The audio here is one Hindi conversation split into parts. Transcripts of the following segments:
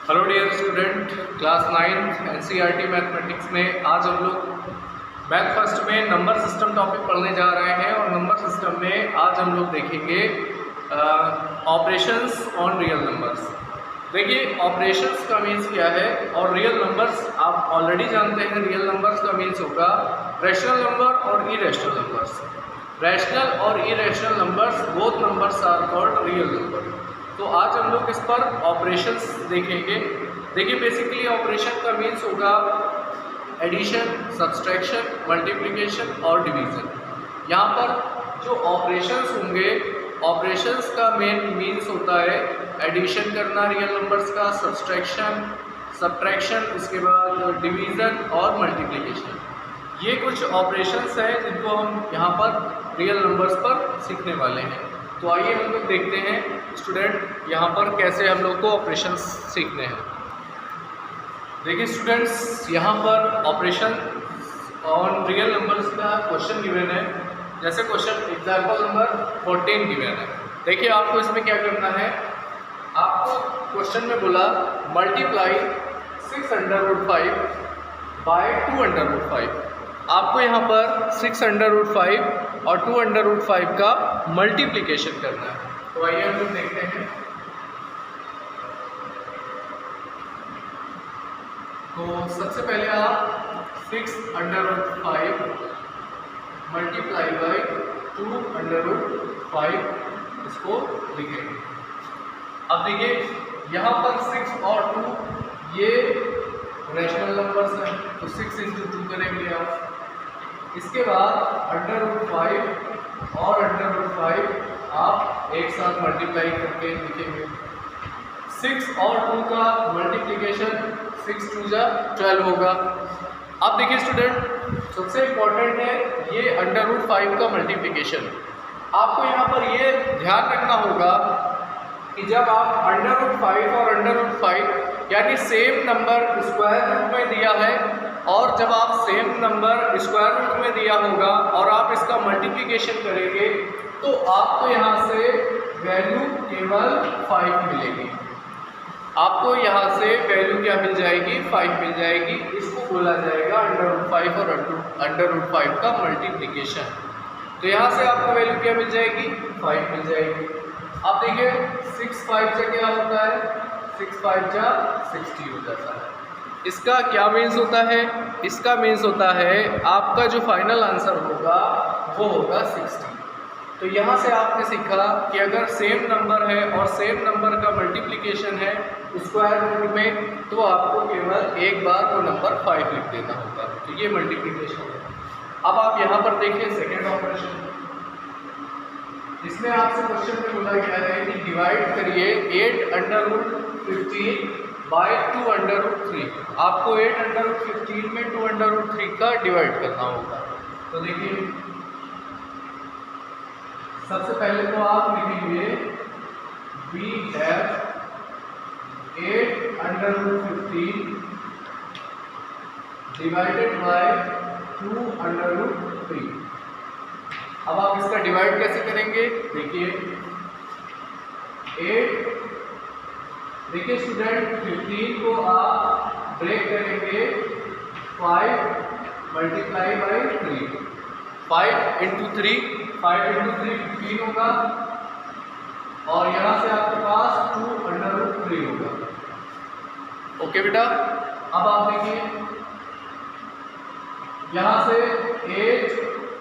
Hello dear student, class 9 NCERT mathematics में आज हम लोग मैथ फर्स्ट में नंबर सिस्टम टॉपिक पढ़ने जा रहे हैं। और नंबर सिस्टम में आज हम लोग देखेंगे ऑपरेशंस ऑन रियल नंबर्स। देखिए, ऑपरेशंस का मीन्स क्या है और रियल नंबर्स आप ऑलरेडी जानते हैं। रियल नंबर्स का मीन्स होगा रैशनल नंबर और इरेशनल नंबर्स। रैशनल और irrational numbers both numbers are called real number. तो आज हम लोग इस पर ऑपरेशंस देखेंगे। देखिए, बेसिकली ऑपरेशन का मीन्स होगा एडिशन, सब्सट्रैक्शन, मल्टीप्लिकेशन और डिवीज़न। यहाँ पर जो ऑपरेशंस होंगे, ऑपरेशंस का मेन मीन्स होता है एडिशन करना रियल नंबर्स का, सब्ट्रैक्शन, इसके बाद डिवीज़न और मल्टीप्लिकेशन। ये कुछ ऑपरेशंस हैं जिनको हम यहाँ पर रियल नंबर्स पर सीखने वाले हैं। तो आइए हम लोग देखते हैं स्टूडेंट यहाँ पर कैसे हम लोग को ऑपरेशंस सीखने हैं। देखिए स्टूडेंट्स, यहाँ पर ऑपरेशन ऑन रियल नंबर्स का क्वेश्चन गिवन है। जैसे क्वेश्चन एग्जाम्पल नंबर 14 गिवन है। देखिए, आपको इसमें क्या करना है। आपको क्वेश्चन में बोला मल्टीप्लाई 6√5 बाय 2√5। आपको यहाँ पर 6√5 और 2√5 का मल्टीप्लिकेशन करना है। तो आइए हम लोग देखते हैं। तो सबसे पहले आप 6√5 मल्टीप्लाई बाय 2√5 इसको लिखेंगे। अब देखिए, यहाँ पर 6 और 2 ये रैशनल नंबर्स हैं, तो 6 × 2 करेंगे आप। इसके बाद √5 और √5 आप एक साथ मल्टीप्लाई करके लिखेंगे। 6 और 2 का मल्टीप्लिकेशन 6 × 2 = 12 होगा। अब देखिए स्टूडेंट, सबसे इम्पोर्टेंट है ये √5 का मल्टीप्लिकेशन। आपको यहाँ पर ये ध्यान रखना होगा कि जब आप √5 और √5 यानी सेम नंबर स्क्वायर रूट में दिया है, और जब आप सेम नंबर स्क्वायर रूट में दिया होगा और आप इसका मल्टीप्लिकेशन करेंगे तो आपको यहाँ से वैल्यू केवल 5 मिलेगी। आपको यहाँ से वैल्यू क्या मिल जाएगी? 5 मिल जाएगी। इसको बोला जाएगा √5 और √5 का मल्टीप्लिकेशन। तो यहाँ से आपको वैल्यू क्या मिल जाएगी? 5 मिल जाएगी। अब देखिए, 6 5 से क्या होता है? 6 5 जा 60 हो जाता है। इसका क्या मीन्स होता है? इसका मीन्स होता है आपका जो फाइनल आंसर होगा वो होगा 60। तो यहाँ से आपने सीखा कि अगर सेम नंबर है और सेम नंबर का मल्टीप्लिकेशन है स्क्वायर रूट में, तो आपको केवल एक बार वो नंबर 5 लिख देना होगा। तो ये मल्टीप्लिकेशन है। अब आप यहाँ पर देखिए सेकेंड ऑपरेशन। इसमें आपसे क्वेश्चन में बोला गया है कि डिवाइड करिए 8√15 बाय 2√3। आपको 8√15 में 2√3 का डिवाइड करना होगा। तो देखिए, सबसे पहले तो आप लिखेंगे we have 8√15 डिवाइडेड बाय 2√3। अब आप इसका डिवाइड कैसे करेंगे? देखिए, 8, देखिए स्टूडेंट, 15 को आप ब्रेक करेंगे 5 मल्टीप्लाई बाय 3। 5 × 3 15 होगा, और यहाँ से आपके पास 2√3 होगा। ओके बेटा, अब आप देखिए यहाँ से 8।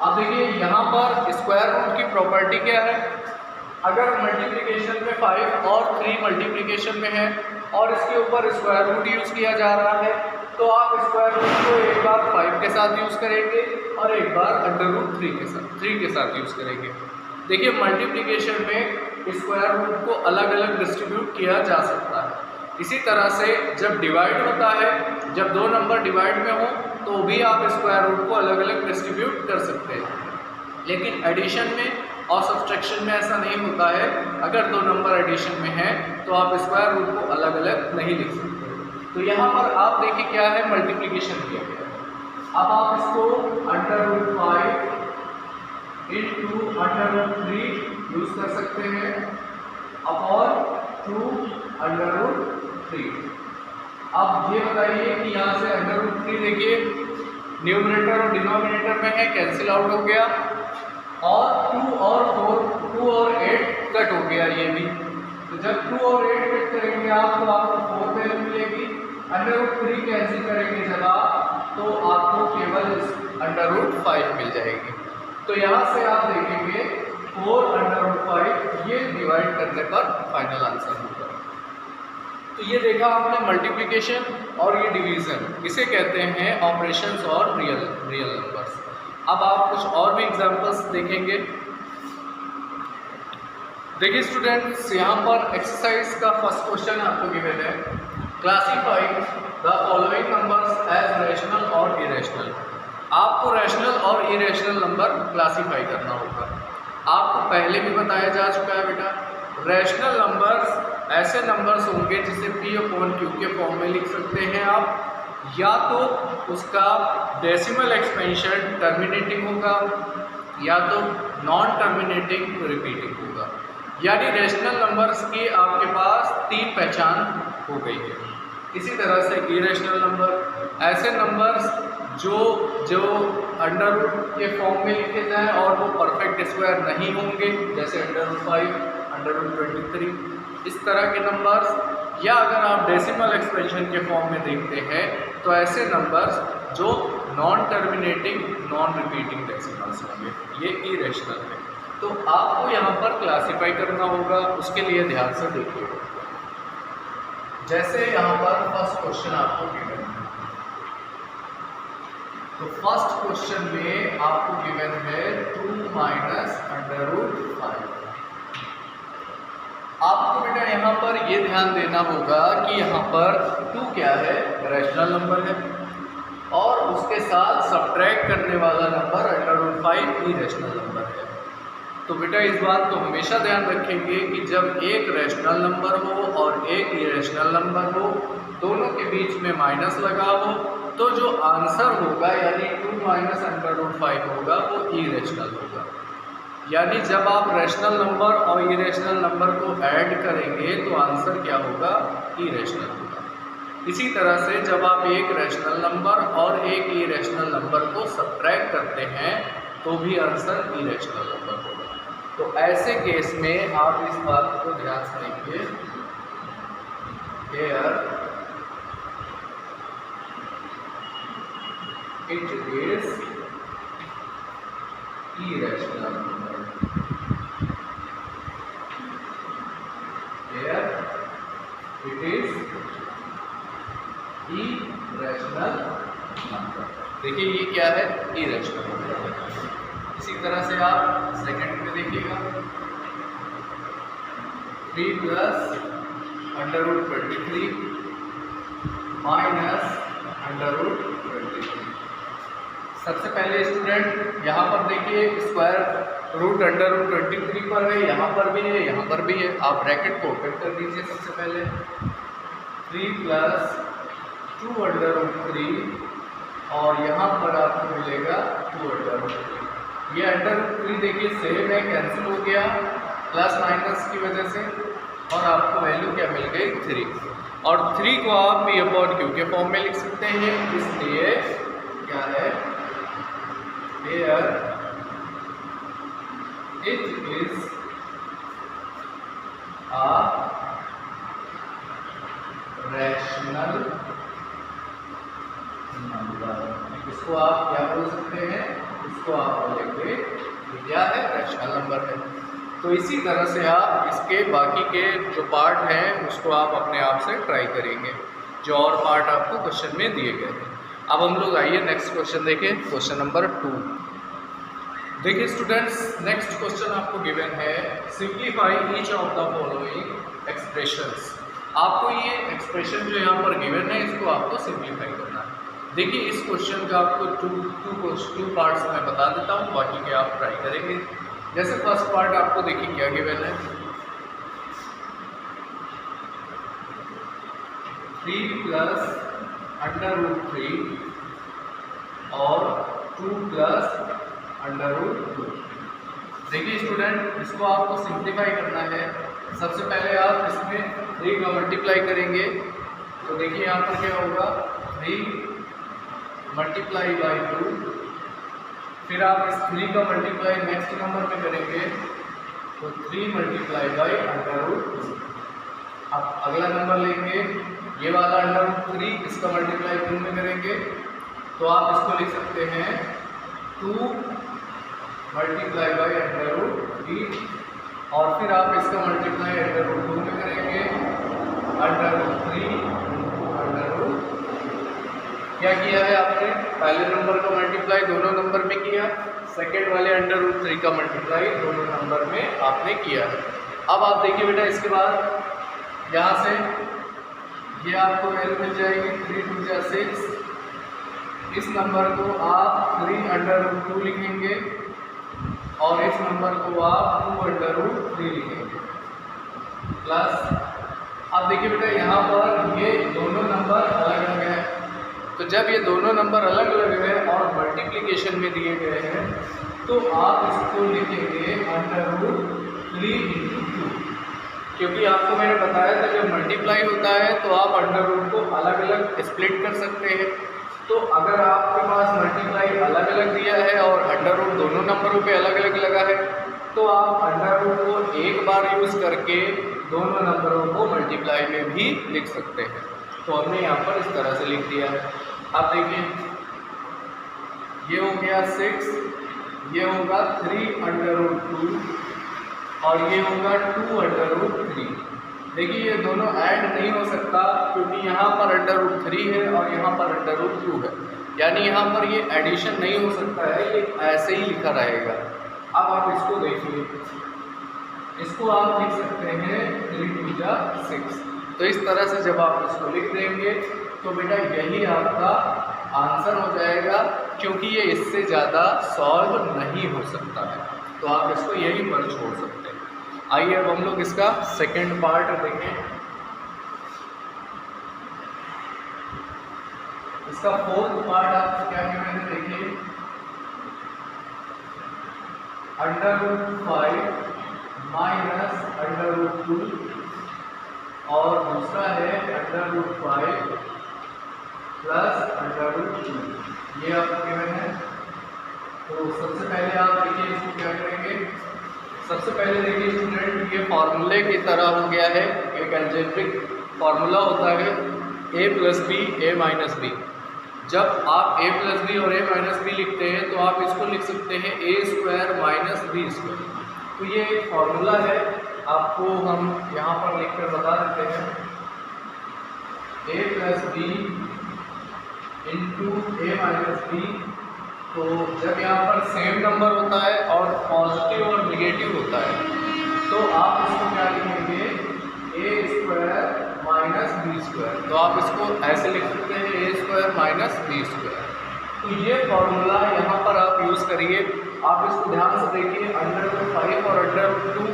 अब देखिए, यहाँ पर स्क्वायर रूट की प्रॉपर्टी क्या है? अगर मल्टीप्लिकेशन में 5 और 3 मल्टीप्लिकेशन में है और इसके ऊपर स्क्वायर रूट यूज़ किया जा रहा है, तो आप स्क्वायर रूट को एक बार 5 के साथ यूज़ करेंगे और एक बार √3 के साथ यूज़ करेंगे। देखिए, मल्टीप्लिकेशन में स्क्वायर रूट को अलग अलग डिस्ट्रीब्यूट किया जा सकता है। इसी तरह से जब डिवाइड होता है, जब दो नंबर डिवाइड में हो, तो भी आप स्क्वायर रूट को अलग अलग डिस्ट्रीब्यूट कर सकते हैं। लेकिन एडिशन में और सब्ट्रैक्शन में ऐसा नहीं होता है। अगर दो नंबर एडिशन में है तो आप स्क्वायर रूट को अलग अलग नहीं लिख सकते। तो यहाँ पर आप देखिए क्या है, मल्टीप्लिकेशन किया गया है। अब आप इसको √5 × √3 यूज़ कर सकते हैं अपॉन 2√3। अब ये बताइए कि यहाँ से √3 देखिए न्यूमरेटर और डिनोमिनेटर में है, कैंसिल आउट हो गया, और 2 और 8 कट हो गया ये भी। तो जब 2 और 8 कट करेंगे आप तो आपको 4 वैल्यू मिलेगी। √3 कैंसिल करेंगे जब आप तो आपको केवल √5 मिल जाएगी। तो यहाँ से आप देखेंगे 4/5 ये डिवाइड करने पर फाइनल आंसर होगा। तो ये देखा आपने मल्टीप्लिकेशन और ये डिवीज़न, इसे कहते हैं ऑपरेशंस और रियल नंबर्स। अब आप कुछ और भी एग्जांपल्स देखेंगे। देखिए स्टूडेंट्स, यहाँ पर एक्सरसाइज का फर्स्ट क्वेश्चन आपको गिवन है, classify the following numbers as rational और इरेशनल। आपको रैशनल और इरेशनल नंबर क्लासीफाई करना होगा। आपको पहले भी बताया जा चुका है बेटा, रैशनल नंबर्स ऐसे नंबर्स होंगे जिसे P/Q के फॉर्म में लिख सकते हैं आप, या तो उसका डेसिमल एक्सपेंशन टर्मिनेटिंग होगा या तो नॉन टर्मिनेटिंग रिपीटिंग होगा। यानी रैशनल नंबर्स की आपके पास 3 पहचान हो गई है। इसी तरह से इरेशनल नंबर, ऐसे नंबर्स जो अंडर रूट के फॉर्म में लिखे जाएं और वो परफेक्ट स्क्वायर नहीं होंगे, जैसे √5, √23, इस तरह के नंबर्स। या अगर आप डेसिमल एक्सपेंशन के फॉर्म में देखते हैं तो ऐसे नंबर्स जो non terminating non repeating decimals होंगे, ये इरेशनल है। तो आपको यहाँ पर क्लासीफाई करना होगा, उसके लिए ध्यान से देखिए। जैसे यहाँ पर फर्स्ट क्वेश्चन आपको गिवन है, तो फर्स्ट क्वेश्चन में आपको गिवन है 2 - √5। आपको बेटा यहाँ पर ये ध्यान देना होगा कि यहाँ पर 2 क्या है, रैशनल नंबर है, और उसके साथ सब्ट्रैक्ट करने वाला नंबर √5 इरेशनल नंबर है। तो बेटा इस बात को हमेशा ध्यान रखेंगे कि जब एक रैशनल नंबर हो और एक इरेशनल नंबर हो, दोनों के बीच में माइनस लगा हो, तो जो आंसर होगा यानी 2 - √5 होगा वो इरेशनल होगा। यानी जब आप रैशनल नंबर और इरेशनल नंबर को ऐड करेंगे तो आंसर क्या होगा, इरेशनल होगा। इसी तरह से जब आप एक रैशनल नंबर और एक इरेशनल नंबर को सब्ट्रैक्ट करते हैं तो भी आंसर इरेशनल नंबर होगा। तो ऐसे केस में आप इस बात को ध्यान से देखिए, here it is irrational number, here it is irrational number। देखिए ये क्या है, irrational number। इसी तरह से आप सेकंड में देखिएगा, 3 + √23 -√23। सबसे पहले स्टूडेंट यहाँ पर देखिए स्क्वायर रूट √23 पर है, यहाँ पर भी है, यहाँ पर भी है। आप ब्रैकेट को ओपन कर दीजिए। सबसे पहले 3 + 2√3 और यहाँ पर आपको मिलेगा 2√3। ये √3 देखिए सेम है, कैंसिल हो गया प्लस माइनस की वजह से, और आपको वैल्यू क्या मिल गई, 3। और 3 को आप P/Q के फॉर्म में लिख सकते हैं, इसलिए क्या है, here it is a rational number। इसको आप क्या बोल सकते हैं, इसको आप बोलेंगे क्या है, रैशनल नंबर है। तो इसी तरह से आप इसके बाकी के जो पार्ट हैं उसको आप अपने आप से ट्राई करेंगे, जो और पार्ट आपको क्वेश्चन में दिए गए हैं। अब हम लोग आइए नेक्स्ट क्वेश्चन देखें, क्वेश्चन नंबर 2। देखिए स्टूडेंट्स, नेक्स्ट क्वेश्चन आपको गिवन है, simplify each of the following expressions. आपको ये एक्सप्रेशन जो यहाँ पर गिवन है इसको आपको सिंप्लीफाई करना है। देखिए इस क्वेश्चन का आपको टू पार्ट्स में बता देता हूँ, बाकी के आप ट्राई करेंगे। जैसे फर्स्ट पार्ट आपको देखिए क्या गिवन है, 3 + √3 और 2 + √2। देखिए स्टूडेंट, इसको आपको सिंप्लीफाई करना है। सबसे पहले आप इसमें 3 का मल्टीप्लाई करेंगे तो देखिए यहाँ पर क्या होगा 3 मल्टीप्लाई बाई 2, फिर आप इस 3 का मल्टीप्लाई नेक्स्ट नंबर में करेंगे तो 3 मल्टीप्लाई बाई √2। अब अगला नंबर लेंगे, ये वाला √3, इसका मल्टीप्लाई 2 में करेंगे तो आप इसको लिख सकते हैं 2 मल्टीप्लाई बाई √3, और फिर आप इसका मल्टीप्लाई √2 में करेंगे √3 क्या किया है आपने, पहले नंबर का मल्टीप्लाई दोनों नंबर में किया, सेकेंड वाले √3 का मल्टीप्लाई दोनों नंबर में आपने किया है। अब आप देखिए बेटा, इसके बाद यहाँ से ये आपको वैल्यू मिल जाएगी 3 × 2 = 6। इस नंबर को आप 3 √2 लिखेंगे और इस नंबर को आप 2 √3 लिखेंगे प्लस। अब देखिए बेटा, यहाँ पर ये दोनों नंबर अलग अलग हैं, तो जब ये दोनों नंबर अलग अलग हैं और मल्टीप्लिकेशन में दिए गए हैं तो आप इसको लिखेंगे √3 × 2, क्योंकि आपको मैंने बताया था जब मल्टीप्लाई होता है तो आप √ को अलग अलग स्प्लिट कर सकते हैं। तो अगर आपके पास मल्टीप्लाई अलग अलग दिया है और √ दोनों नंबरों पे अलग अलग लगा है तो आप √ को एक बार यूज़ करके दोनों नंबरों को मल्टीप्लाई में भी लिख सकते हैं। तो हमने यहाँ पर इस तरह से लिख दिया है। आप देखिए, ये हो गया 6, ये होगा 3 √2 और ये होगा 2 √3। देखिए ये दोनों ऐड नहीं हो सकता क्योंकि यहाँ पर √3 है और यहाँ पर √2 है, यानी यहाँ पर ये एडिशन नहीं हो सकता है, ये ऐसे ही लिखा रहेगा। अब आप इसको देखिए, इसको आप लिख सकते हैं 3 × 2 = 6। तो इस तरह से जब आप इसको लिख देंगे तो बेटा यही आपका आंसर हो जाएगा, क्योंकि ये इससे ज़्यादा सॉल्व नहीं हो सकता है, तो आप इसको यहीं पर छोड़ सकते हैं। आइए अब हम लोग इसका सेकंड पार्ट देखें। इसका फोर्थ पार्ट आपको क्या क्या मैंने देखिए, √5 - √2 और दूसरा है √5 + √2, ये आपको गिवन है। तो सबसे पहले आप देखिए इसको क्या करेंगे, सबसे पहले देखिए स्टूडेंट, ये फार्मूले की तरह हो गया है, एक अलजेब्रिक फार्मूला होता है a + b a - b। जब आप a + b और a - b लिखते हैं तो आप इसको लिख सकते हैं a² - b²। तो ये एक फार्मूला है, आपको हम यहाँ पर लिखकर बता देते हैं, a + b × a - b। तो जब यहाँ पर सेम नंबर होता है और पॉजिटिव और निगेटिव होता है तो आप इसको क्या लिखेंगे, a² - b²। तो आप इसको ऐसे लिख सकते हैं a² - b²। तो ये फॉर्मूला यहाँ पर आप यूज़ करिए। आप इसको ध्यान से देखिए, √5 और √2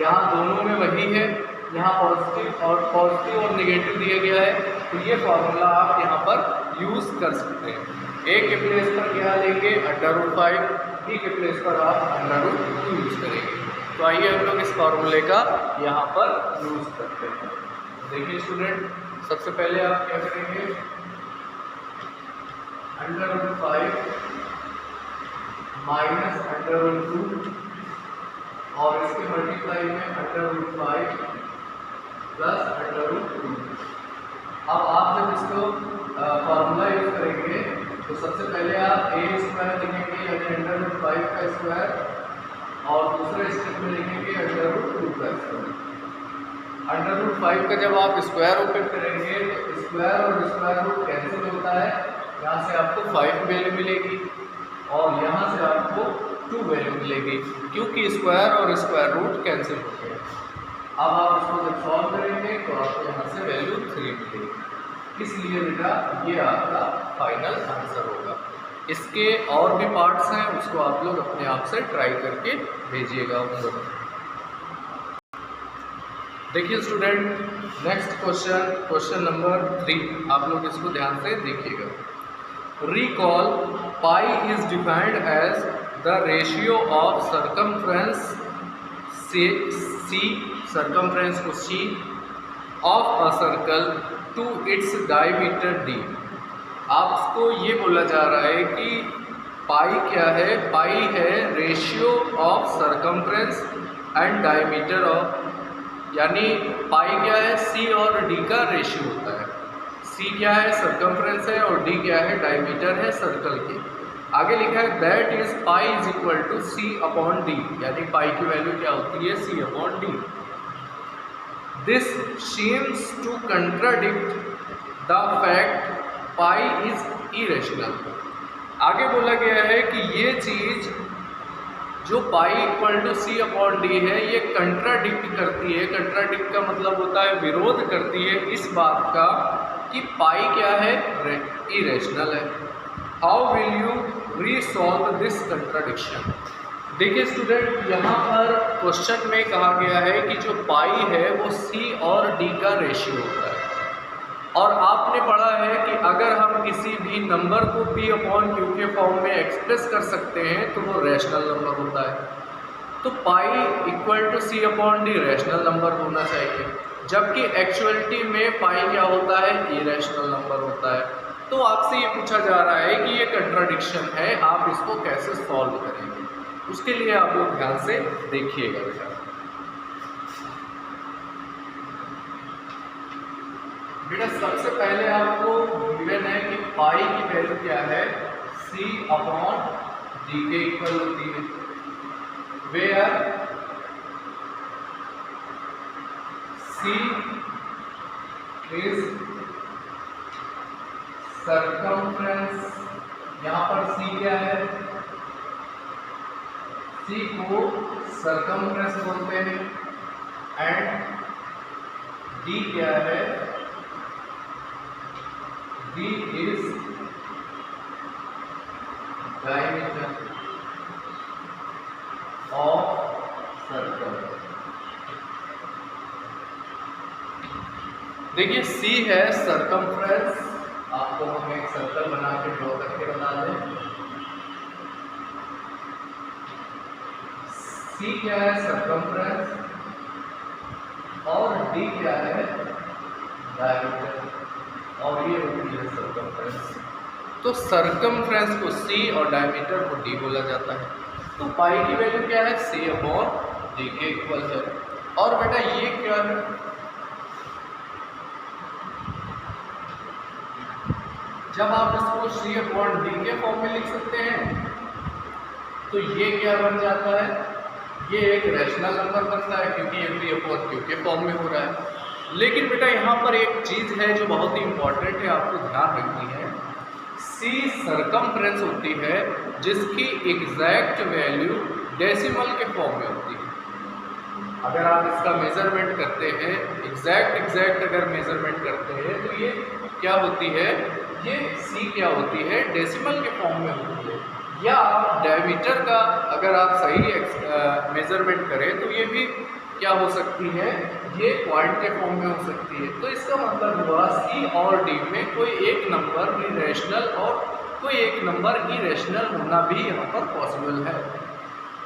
यहाँ दोनों में वही है, यहाँ पॉजिटिव और निगेटिव दिया गया है, तो ये फॉर्मूला आप यहाँ पर यूज़ कर सकते हैं। a के प्लेस पर क्या लेंगे √5, b के प्लेस पर आप √2 यूज़ करेंगे। तो आइए हम लोग इस फार्मूले का यहाँ पर यूज़ करते हैं। देखिए स्टूडेंट, सबसे पहले आप क्या करेंगे, √5 - √2 और इसके मल्टीप्लाई में √5 + √2। अब आप जब इसको फार्मूला यूज करेंगे तो सबसे पहले आप a² लिखेंगे, यानी √5 का स्क्वायर, और दूसरे स्टेप में लिखेंगे √2 का स्क्वायर। √5 का जब आप स्क्वायर ओपन करेंगे तो स्क्वायर और स्क्वायर रूट कैंसिल होता है, यहाँ से आपको 5 वैल्यू मिलेगी और यहाँ से आपको 2 वैल्यू मिलेगी, क्योंकि स्क्वायर और स्क्वायर रूट कैंसिल होते हैं। अब आप इसको जब सॉल्व करेंगे तो आपको यहाँ से वैल्यू 3 मिलेगी। इसलिए बेटा ये आपका फाइनल आंसर होगा। इसके और भी पार्ट्स हैं, उसको आप लोग अपने आप से ट्राई करके भेजिएगा उन लोग। देखिए स्टूडेंट, नेक्स्ट क्वेश्चन नंबर 3, आप लोग इसको ध्यान से देखिएगा। Recall pi is defined as the ratio of circumference C, circumference को C of a circle to its diameter d। आपको ये बोला जा रहा है कि पाई क्या है, पाई है ratio of circumference and diameter of, यानी पाई क्या है, सी और डी का रेशियो होता है। सी क्या है, सरकमफ्रेंस है, और डी क्या है, डायमीटर है सर्कल की। आगे लिखा है that is pi is equal to C upon D, यानी पाई की वैल्यू क्या होती है, C upon D. This seems to contradict the fact pi is irrational. आगे बोला गया है कि ये चीज़ जो pi equal to C upon D है ये कंट्राडिक्ट करती है। कंट्राडिक्ट का मतलब होता है विरोध करती है इस बात का कि पाई क्या है, इरेशनल है। How will you resolve this contradiction. देखिए स्टूडेंट, यहाँ पर क्वेश्चन में कहा गया है कि जो पाई है वो सी और डी का रेशियो होता है, और आपने पढ़ा है कि अगर हम किसी भी नंबर को p अपॉन क्यू के फॉर्म में एक्सप्रेस कर सकते हैं तो वो रैशनल नंबर होता है। तो pi equal to C upon D rational number होना चाहिए, जबकि एक्चुअलिटी में पाई क्या होता है, इरेशनल नंबर होता है। तो आपसे ये पूछा जा रहा है कि ये कंट्राडिक्शन है, आप इसको कैसे सॉल्व करेंगे। उसके लिए आप लोग ध्यान से देखिएगा। बेटा सबसे पहले आपको गिवन है कि पाई की वैल्यू क्या है, सी अपॉन डी के इक्वल होती है, वेयर सी इज सरकमफ्रेंस। यहाँ पर सी क्या है, सी को सरकमफ्रेंस बोलते हैं, एंड डी क्या है, D is diameter of circle। देखिए C है सरकमफ्रेंस, आपको हम एक सर्कल बना के ड्रॉ करके बता दें। C क्या है, सरकमफ्रेंस, और D क्या है, डायमीटर, और ये होती है सरकमफ्रेंस। तो सरकमफ्रेंस को C और डायमीटर को D बोला जाता है। तो पाई की वैल्यू क्या है, C अपॉन D के इक्वल है। और बेटा ये क्या है, जब आप इसको C अपॉन D के फॉर्म में लिख सकते हैं तो ये क्या बन जाता है, ये एक रैशनल नंबर बनता है, क्योंकि ये P अपॉन Q के फॉर्म में हो रहा है। लेकिन बेटा यहाँ पर एक चीज़ है जो बहुत ही इंपॉर्टेंट है, आपको ध्यान रखनी है। C सरकमफ्रेंस होती है जिसकी एग्जैक्ट वैल्यू डेसिमल के फॉर्म में होती है। अगर आप इसका मेजरमेंट करते हैं, एग्जैक्ट अगर मेजरमेंट करते हैं तो ये क्या होती है, ये C क्या होती है, डेसिमल के फॉर्म में होती है। या डायमीटर का अगर आप सही मेजरमेंट करें तो ये भी क्या हो सकती है, ये पॉइंट के फॉर्म में हो सकती है। तो इसका मतलब हुआ C और D में कोई एक नंबर इरेशनल और कोई एक नंबर इरेशनल होना भी यहाँ पर पॉसिबल है।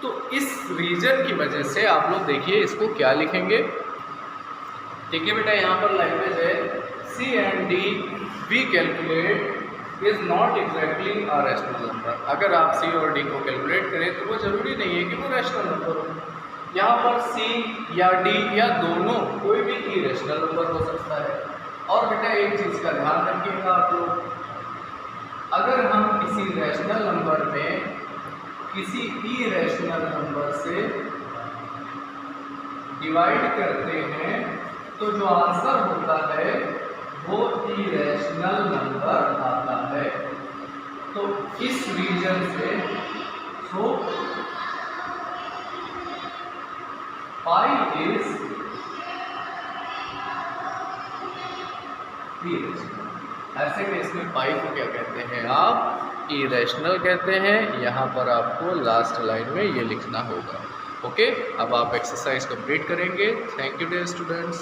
तो इस रीजन की वजह से आप लोग देखिए इसको क्या लिखेंगे। देखिए बेटा यहाँ पर लैंग्वेज है C and D we calculate is not exactly a rational number. अगर आप C और D को कैलकुलेट करें तो वो ज़रूरी नहीं है कि वो रैशनल नंबर हो। यहाँ पर C या D या दोनों कोई भी इरेशनल नंबर हो सकता है। और बेटा एक चीज़ का ध्यान रखिएगा आप लोग, अगर हम किसी रैशनल नंबर में किसी इरेशनल नंबर से डिवाइड करते हैं तो जो आंसर होता है वो इरेशनल नंबर आता है। तो इस रीजन से पाई इज इरेशनल। ऐसे में इसमें पाई को क्या कहते हैं, आप इरेशनल कहते हैं। यहाँ पर आपको लास्ट लाइन में ये लिखना होगा। ओके, अब आप एक्सरसाइज कंप्लीट करेंगे। Thank you dear students.